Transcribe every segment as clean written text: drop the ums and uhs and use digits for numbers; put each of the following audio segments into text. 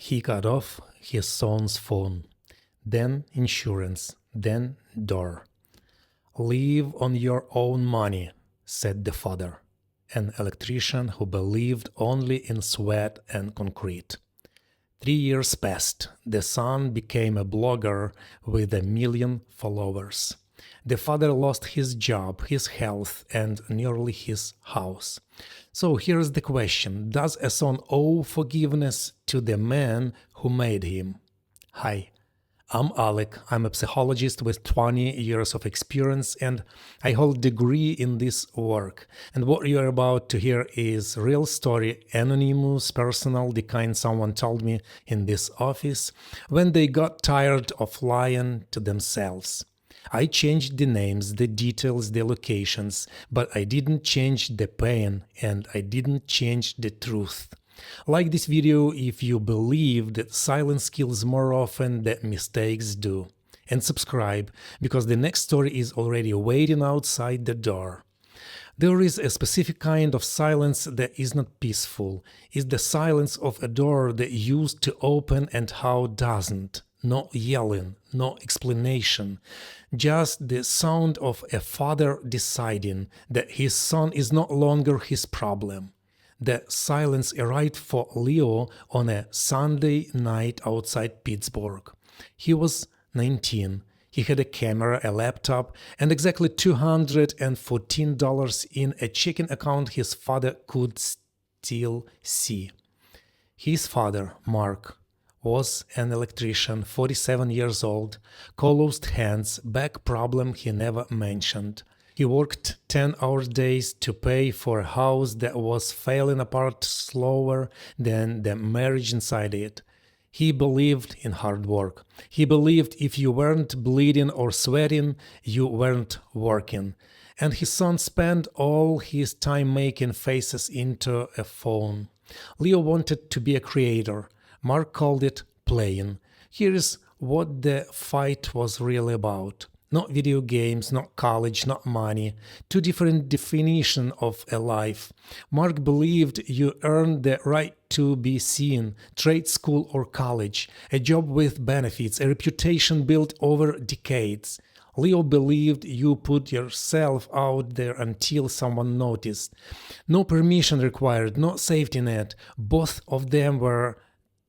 He cut off his son's phone, then insurance, then door. "Live on your own money," said the father, an electrician who believed only in sweat and concrete. 3 years passed. The son became a blogger with 1 million followers. The father lost his job, his health, and nearly his house. So here's the question: does a son owe forgiveness to the man who made him? Hi, I'm Alec. I'm a psychologist with 20 years of experience, and I hold a degree in this work. And what you're about to hear is real story, anonymous, personal, the kind someone told me in this office when they got tired of lying to themselves. I changed the names, the details, the locations, but I didn't change the pain, and I didn't change the truth. Like this video if you believe that silence kills more often than mistakes do. And subscribe, because the next story is already waiting outside the door. There is a specific kind of silence that is not peaceful. It's the silence of a door that used to open and how doesn't. No yelling, no explanation, just the sound of a father deciding that his son is no longer his problem. The silence arrived for Leo on a Sunday night outside Pittsburgh. He was 19. He had a camera, a laptop, and exactly $214 in a checking account his father could still see. His father, Mark, was an electrician, 47 years old, calloused hands, back problem he never mentioned. He worked 10-hour days to pay for a house that was falling apart slower than the marriage inside it. He believed in hard work. He believed if you weren't bleeding or sweating, you weren't working. And his son spent all his time making faces into a phone. Leo wanted to be a creator. Mark called it playing. Here is what the fight was really about. Not video games, not college, not money. Two different definitions of a life. Mark believed you earned the right to be seen, trade school or college, a job with benefits, a reputation built over decades. Leo believed you put yourself out there until someone noticed. No permission required, no safety net. Both of them were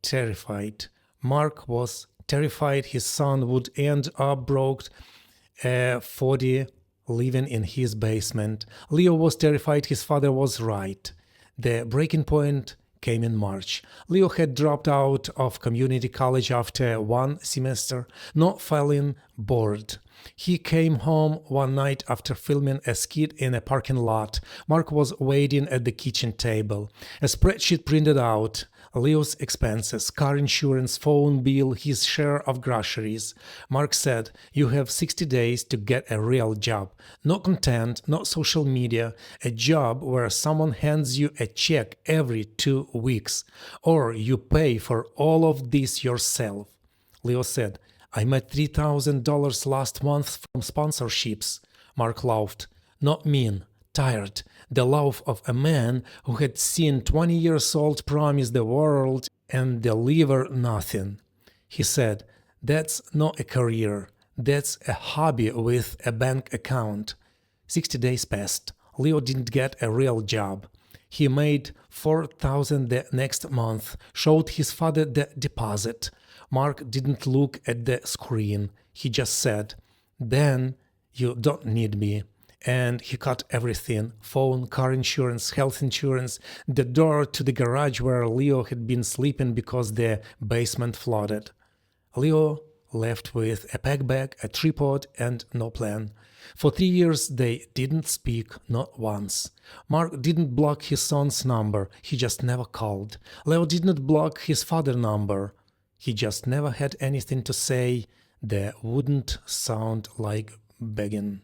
terrified. Mark was terrified his son would end up broke, 40, living in his basement. Leo was terrified his father was right. The breaking point came in March. Leo had dropped out of community college after one semester, not feeling bored. He came home one night after filming a skit in a parking lot. Mark was waiting at the kitchen table. A spreadsheet printed out. Leo's expenses, car insurance, phone bill, his share of groceries. Mark said, "You have 60 days to get a real job. No content, no social media. A job where someone hands you a check every 2 weeks. Or you pay for all of this yourself." Leo said, "I made $3,000 last month from sponsorships." Mark laughed. "Not mean. Tired. The laugh of a man who had seen 20 years old promise the world and deliver nothing." He said, "That's not a career. That's a hobby with a bank account." 60 days passed. Leo didn't get a real job. He made $4,000 the next month, showed his father the deposit. Mark didn't look at the screen. He just said, "Then you don't need me." And he cut everything: phone, car insurance, health insurance, the door to the garage where Leo had been sleeping because the basement flooded. Leo left with a pack bag, a tripod, and no plan. For 3 years they didn't speak, not once. Mark didn't block his son's number, he just never called. Leo didn't block his father's number. He just never had anything to say that wouldn't sound like begging.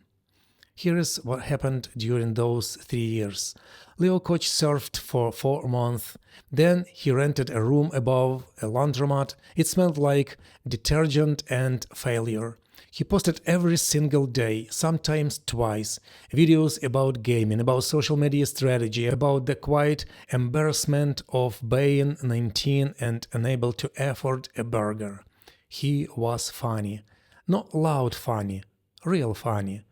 Here is what happened during those 3 years. Leo coach surfed for 4 months. Then he rented a room above a laundromat. It smelled like detergent and failure. He posted every single day, sometimes twice, videos about gaming, about social media strategy, about the quiet embarrassment of being 19 and unable to afford a burger. He was funny. Not loud funny, real funny.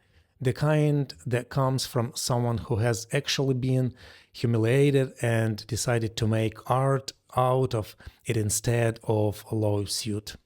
The kind that comes from someone who has actually been humiliated and decided to make art out of it instead of a lawsuit.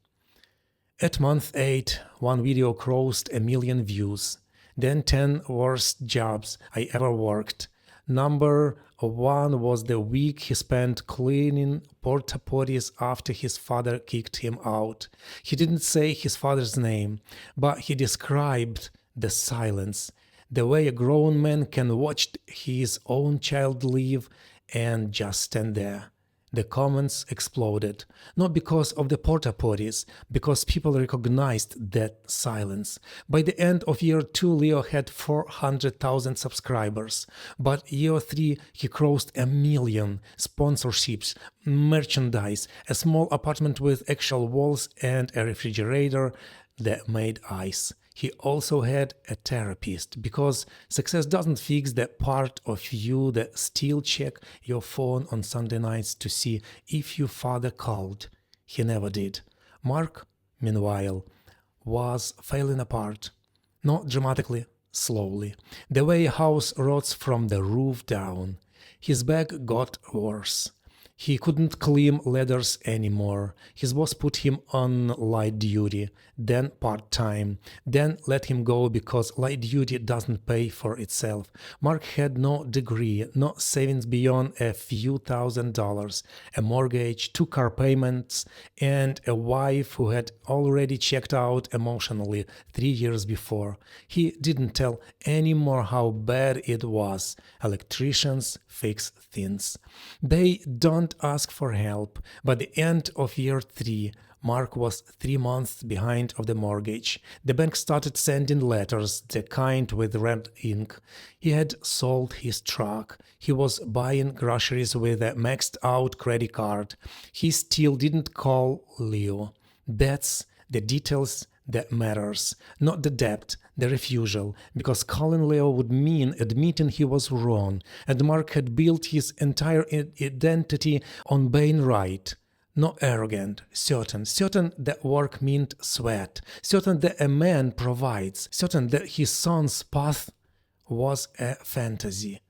At month 8, one video crossed 1 million views. Then 10 worst jobs I ever worked. Number 1 was the week he spent cleaning porta potties after his father kicked him out. He didn't say his father's name, but he described the silence, the way a grown man can watch his own child leave and just stand there. The comments exploded, not because of the porta potties, because people recognized that silence. By the end of year 2, Leo had 400,000 subscribers, but year 3 he crossed 1 million sponsorships, merchandise, a small apartment with actual walls and a refrigerator that made ice. He also had a therapist, because success doesn't fix that part of you that still check your phone on Sunday nights to see if your father called. He never did. Mark, meanwhile, was falling apart. Not dramatically, slowly. The way a house rots from the roof down. His back got worse. He couldn't climb ladders anymore. His boss put him on light duty, then part-time, then let him go because light duty doesn't pay for itself. Mark had no degree, no savings beyond a few $1,000s, a mortgage, 2 car payments, and a wife who had already checked out emotionally 3 years before. He didn't tell anymore how bad it was. Electricians fix things. They don't ask for help. By the end of year 3, Mark was 3 months behind of the mortgage. The bank started sending letters, the kind with red ink. He had sold his truck. He was buying groceries with a maxed out credit card. He still didn't call Leo. That's the details that matters, not the debt, the refusal, because calling Leo would mean admitting he was wrong, and Mark had built his entire identity on being right. Not arrogant, certain that work meant sweat, certain that a man provides, certain that his son's path was a fantasy.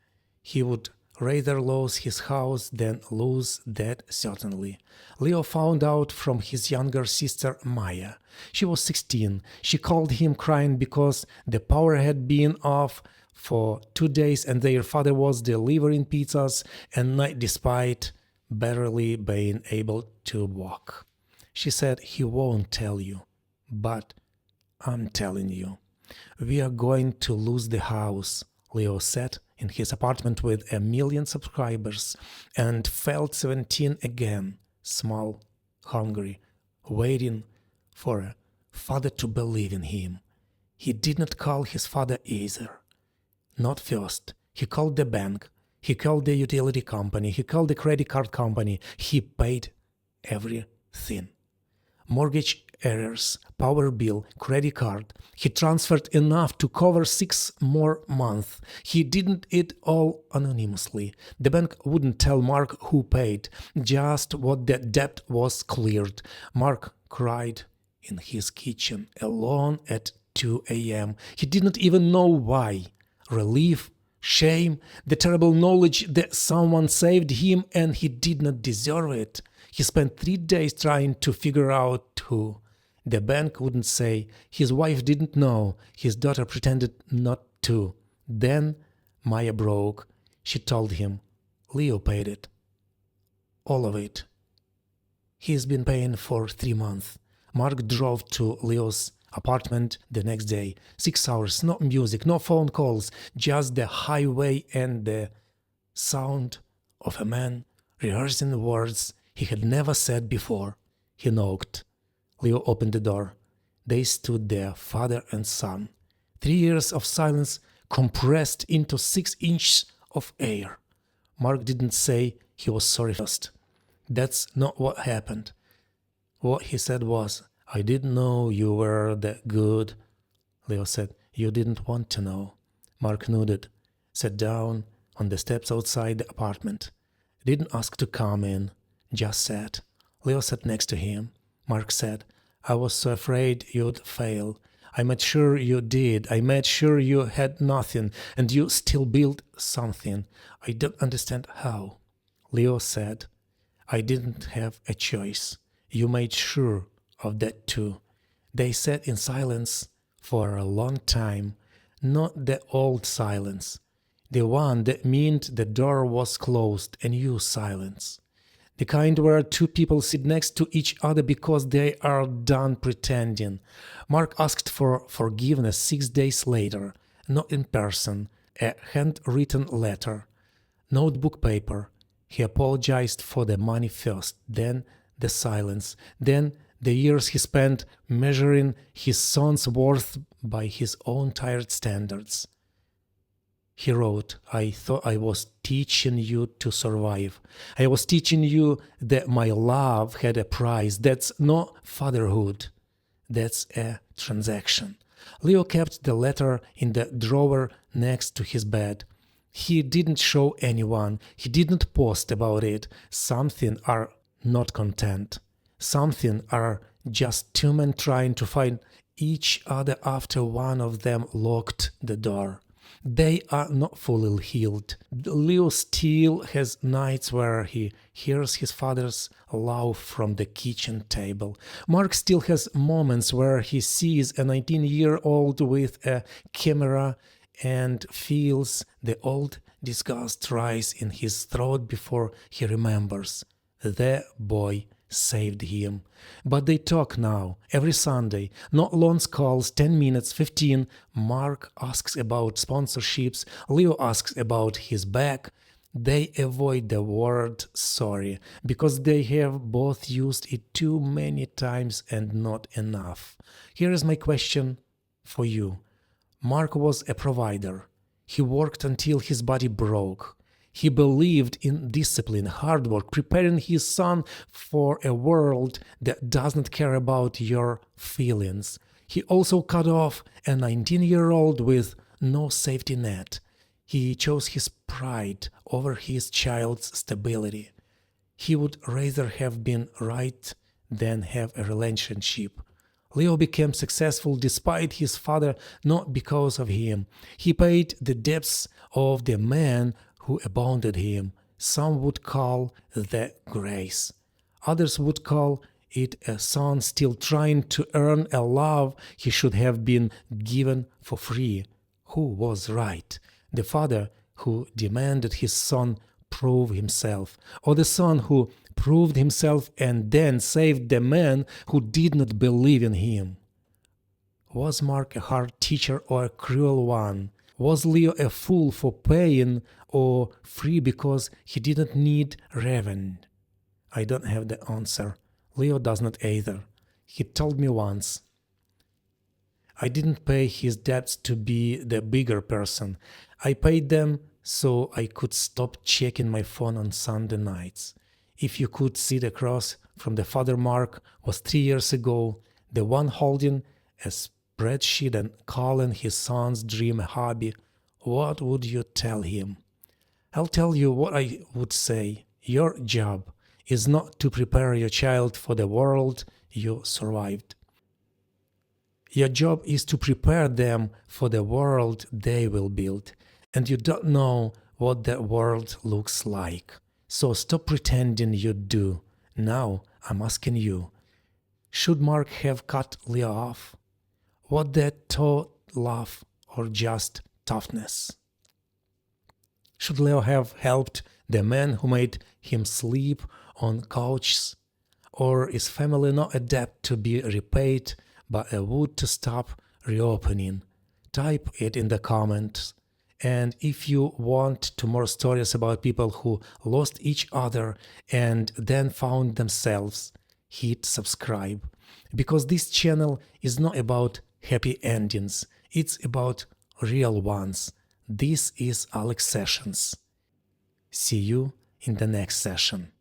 He would rather lose his house than lose that, certainly. Leo found out from his younger sister Maya. She was 16. She called him crying because the power had been off for 2 days and their father was delivering pizzas at night despite barely being able to walk. She said, "He won't tell you, but I'm telling you. We are going to lose the house," Leo said in his apartment with 1 million subscribers, and felt 17 again, small, hungry, waiting for a father to believe in him. He did not call his father either. Not first. He called the bank. He called the utility company. He called the credit card company. He paid everything. Mortgage errors, power bill, credit card. He transferred enough to cover 6 more months. He did it all anonymously. The bank wouldn't tell Mark who paid, just what the debt was cleared. Mark cried in his kitchen alone at 2 a.m. He didn't even know why. Relief, shame, the terrible knowledge that someone saved him and he did not deserve it. He spent 3 days trying to figure out who. The bank wouldn't say. His wife didn't know. His daughter pretended not to. Then Maya broke. She told him, "Leo paid it. All of it. He's been paying for 3 months." Mark drove to Leo's apartment the next day. 6 hours, no music, no phone calls, just the highway and the sound of a man rehearsing words he had never said before. He knocked. Leo opened the door. They stood there, father and son. 3 years of silence compressed into 6 inches of air. Mark didn't say he was sorry first. That's not what happened. What he said was, I didn't know you were that good. Leo said, You didn't want to know. Mark nodded, sat down on the steps outside the apartment. Didn't ask to come in, just sat. Leo sat next to him. Mark said, I was so afraid you'd fail. I made sure you did. I made sure you had nothing, and you still built something. I don't understand how. Leo said, I didn't have a choice. You made sure of that too. They sat in silence for a long time, not the old silence, the one that meant the door was closed, a new silence. The kind where two people sit next to each other because they are done pretending. Mark asked for forgiveness 6 days later, not in person, a handwritten letter, notebook paper. He apologized for the money first, then the silence, then the years he spent measuring his son's worth by his own tired standards. He wrote, I thought I was teaching you to survive. I was teaching you that my love had a price. That's not fatherhood. That's a transaction. Leo kept the letter in the drawer next to his bed. He didn't show anyone. He didn't post about it. Something are not content. Something are just two men trying to find each other after one of them locked the door. They are not fully healed. Leo still has nights where he hears his father's laugh from the kitchen table. Mark still has moments where he sees a 19-year-old with a camera and feels the old disgust rise in his throat before he remembers. The boy saved him. But they talk now, every Sunday, not long calls, 10 minutes, 15. Mark asks about sponsorships, Leo asks about his back. They avoid the word sorry, because they have both used it too many times and not enough. Here is my question for you. Mark was a provider. He worked until his body broke. He believed in discipline, hard work, preparing his son for a world that doesn't care about your feelings. He also cut off a 19-year-old with no safety net. He chose his pride over his child's stability. He would rather have been right than have a relationship. Leo became successful despite his father, not because of him. He paid the debts of the man who abandoned him. Some would call that grace. Others would call it a son still trying to earn a love he should have been given for free. Who was right? The father who demanded his son prove himself, or the son who proved himself and then saved the man who did not believe in him? Was Mark a hard teacher or a cruel one? Was Leo a fool for paying or free because he didn't need revenge? I don't have the answer. Leo does not either. He told me once, I didn't pay his debts to be the bigger person. I paid them so I could stop checking my phone on Sunday nights. If you could see the cross from the father Mark was 3 years ago, the one holding a spreadsheet and calling his son's dream a hobby, what would you tell him? I'll tell you what I would say. Your job is not to prepare your child for the world you survived. Your job is to prepare them for the world they will build, and you don't know what that world looks like. So stop pretending you do. Now I'm asking you, should Mark have cut Leo off? Was that taught love or just toughness? Should Leo have helped the man who made him sleep on couches? Or is family not a debt to be repaid, but a wound to stop reopening? Type it in the comments. And if you want more stories about people who lost each other and then found themselves, hit subscribe. Because this channel is not about happy endings, it's about real ones. This is Alex Sessions. See you in the next session.